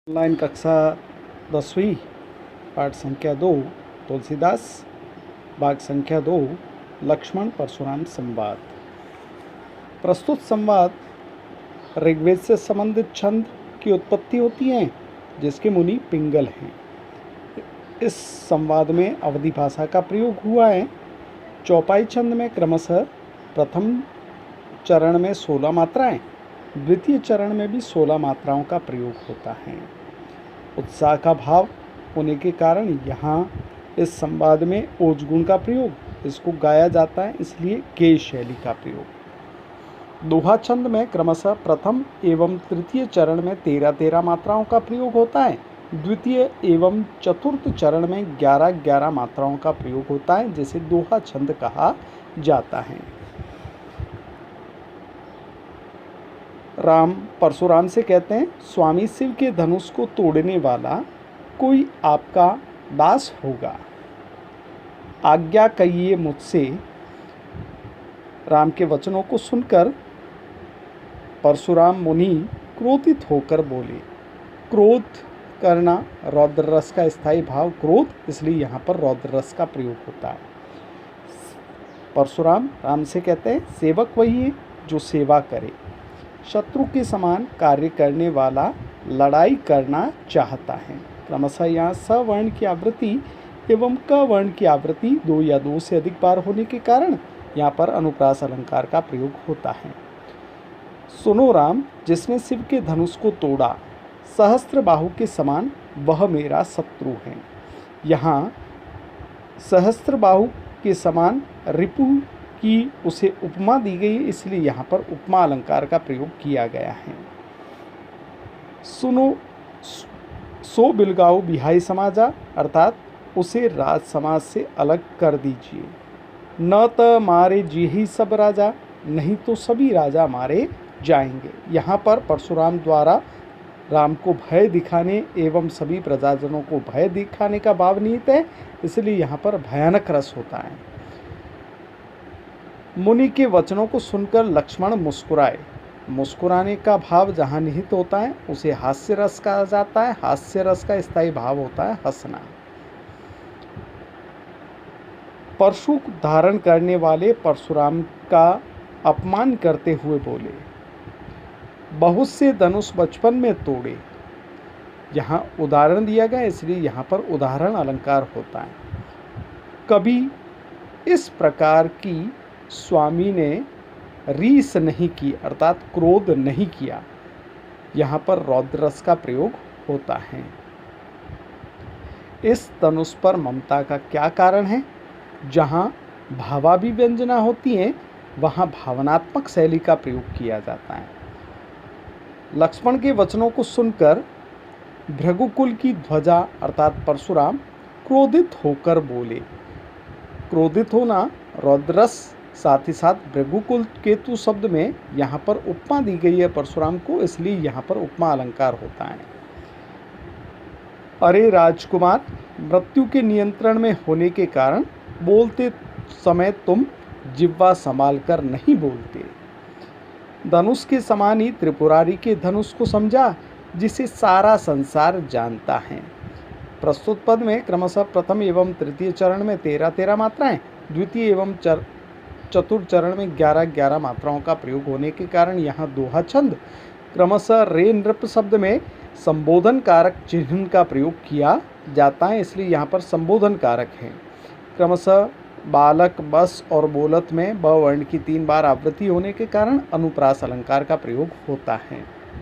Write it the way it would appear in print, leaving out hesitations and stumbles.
Online कक्षा 10वीं पाठ संख्या 2 तुलसीदास भाग संख्या 2 लक्ष्मण परशुराम संवाद। प्रस्तुत संवाद ऋग्वेद से संबंधित छंद की उत्पत्ति होती है जिसके मुनि पिंगल हैं। इस संवाद में अवधी भाषा का प्रयोग हुआ है। चौपाई छंद में क्रमशः प्रथम चरण में 16 मात्राएं, द्वितीय चरण में भी 16 मात्राओं का प्रयोग होता है। उत्साह का भाव होने के कारण यहाँ इस संवाद में ओज गुण का प्रयोग, इसको गाया जाता है, इसलिए गेय शैली का प्रयोग। दोहा छंद में क्रमशः प्रथम एवं तृतीय चरण में 13-13 मात्राओं का प्रयोग होता है। द्वितीय एवं चतुर्थ चरण में 11-11 मात्राओं का प्रयोग होता है, जिसे दोहा छंद कहा जाता है। राम परशुराम से कहते हैं, स्वामी शिव के धनुष को तोड़ने वाला कोई आपका दास होगा, आज्ञा कहिए मुझसे। राम के वचनों को सुनकर परशुराम मुनि क्रोधित होकर बोले। क्रोध करना रौद्र रस का स्थायी भाव क्रोध, इसलिए यहाँ पर रौद्र रस का प्रयोग होता है। परशुराम राम से कहते हैं, सेवक वही है जो सेवा करे, शत्रु के समान कार्य करने वाला लड़ाई करना चाहता है। क्रमशः यहाँ स वर्ण की आवृत्ति एवं क वर्ण की आवृत्ति 2 या 2 से अधिक बार होने के कारण यहाँ पर अनुप्रास अलंकार का प्रयोग होता है। सुनो राम, जिसने शिव के धनुष को तोड़ा, सहस्त्र बाहु के समान वह मेरा शत्रु है। यहाँ सहस्त्र बाहु के समान रिपु की उसे उपमा दी गई, इसलिए यहाँ पर उपमा अलंकार का प्रयोग किया गया है। सुनो सो बिलगाओ बिहाई समाजा, अर्थात उसे राज समाज से अलग कर दीजिए। न त मारे जी ही सब राजा, नहीं तो सभी राजा मारे जाएंगे। यहाँ पर परशुराम द्वारा राम को भय दिखाने एवं सभी प्रजाजनों को भय दिखाने का भाव निहित है, इसलिए यहाँ पर भयानक रस होता है। मुनि के वचनों को सुनकर लक्ष्मण मुस्कुराए। मुस्कुराने का भाव जहाँ निहित होता है उसे हास्य रस कहा जाता है। हास्य रस का स्थायी भाव होता है हंसना। परशु धारण करने वाले परशुराम का अपमान करते हुए बोले, बहुत से धनुष बचपन में तोड़े। यहाँ उदाहरण दिया गया, इसलिए यहाँ पर उदाहरण अलंकार होता है। कभी इस प्रकार की स्वामी ने रीस नहीं की, अर्थात क्रोध नहीं किया। यहाँ पर रौद्र रस का प्रयोग होता है। इस धनुष पर ममता का क्या कारण है? जहाँ भावाभिव्यंजना होती है वहाँ भावनात्मक शैली का प्रयोग किया जाता है। लक्ष्मण के वचनों को सुनकर भृगुकुल की ध्वजा अर्थात परशुराम क्रोधित होकर बोले। क्रोधित होना रौद्रस, साथ ही साथ भृगुकुल केतु शब्द में यहाँ पर उपमा दी गई है परशुराम को, इसलिए यहाँ पर उपमा अलंकार होता है। अरे राजकुमार, मृत्यु के नियंत्रण में होने के कारण बोलते समय तुम जिह्वा संभाल कर नहीं बोलते। धनुष के समान ही त्रिपुरारी के धनुष को समझा, जिसे सारा संसार जानता है। प्रस्तुत पद में क्रमशः प्रथम एवं तृतीय चरण में 13-13 मात्राएं, द्वितीय एवं चतुर्थ चरण में 11-11 मात्राओं का प्रयोग होने के कारण यहाँ दोहा छंद क्रमशः रे नृप शब्द में संबोधन कारक चिन्ह का प्रयोग किया जाता है, इसलिए यहाँ पर संबोधन कारक है। क्रमशः बालक, बस और बोलत में ब वर्ण की 3 बार आवृत्ति होने के कारण अनुप्रास अलंकार का प्रयोग होता है।